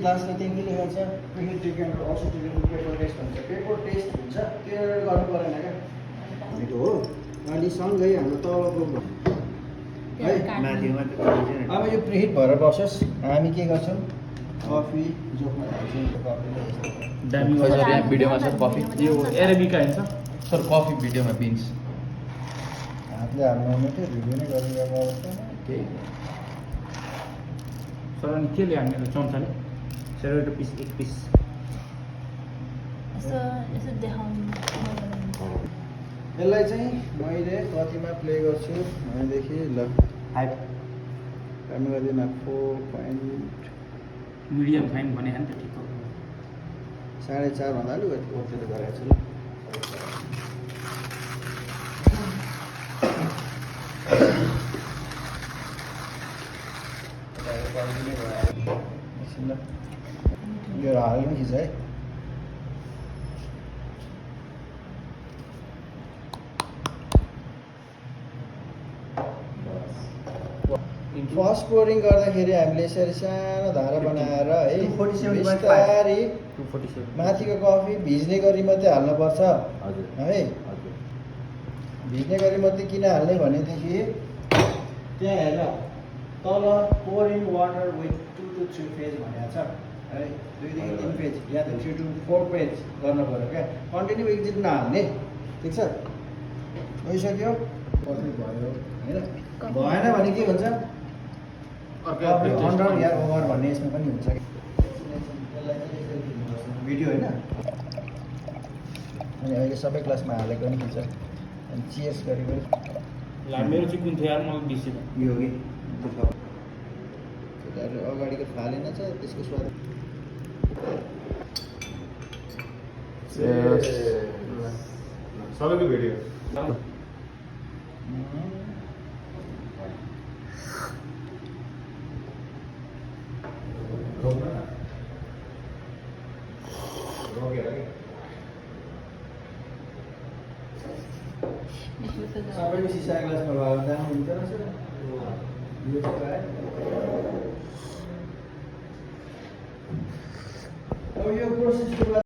ग्लासले त्यही के लेखेको छ preheat decant also during paper test भन्छ पेपर टेस्ट हुन्छ त्यो गर्नु परेन क्या भनेको हो अनि सँगै हाम्रो तलको है माथिमा अब यो प्रिहिट भएर बसोस् हामी के गर्छौँ कफी जोखमा हाल्छौँ कफीले दामी सर यहाँ भिडियोमा सर कफी यो एरेबिका हुन्छ सर कफी भिडियोमा बिन्स हातले हाल्नु आउने थियो भिडियो नै गरिरहेको अवस्थामा केही सर अनि के ल्याउने त चम्चाले सेरोटो पिस एक पिस यसो देखाउनु यसलाई चाहिँ मैले कतिमा प्ले गर्छु भनेदेखि ल 5 हामी गर्दिनँ 4.4 मिडियम फाइन भने नि त ठिक हो 4.5 भन्दा अलिकति ओर्तिर गरेको छु ल यो हाल्नु खिच है फर्स्ट पोरिङ गर्दाखेरि हामीले यसरी सानो धारा बनाएर है 247.5 बिस्तारै 247 माथिको कफी भिज्ने गरी मात्रै हाल्नुपर्छ हजुर है हजुर भिज्ने गरी मात्रै किन हाल्ने भनेदेखि त्यहाँ हेर तल pouring water with 2 to 3 phase भनेको छ है 2 देखि 3 फेज या त 3 to 4 फेज गर्नु पऱ्यो क्या कन्टिन्यू एकजिट नहाल्ने ठिक छ भइसक्यो कति भयो होइन भएन भने के हुन्छ अन्डर या ओभर भन्ने यसमा पनि हुन्छ भिडियो होइन अनि अहिले सबै क्लासमा हालेको नि खिच्छ अनि चियर्स गरेको ला मेरो चाहिँ कुन थियो यार मलाई बिर्सिन यो कि त्यसलाई अगाडिको फालेन छ त्यसको स्वाद सबैको भिडियो सबैको सिसा ग्लासमा भयो भने दाम हुन्छ रहेछ यो चाहिँ अब यो प्रोसेसको बाद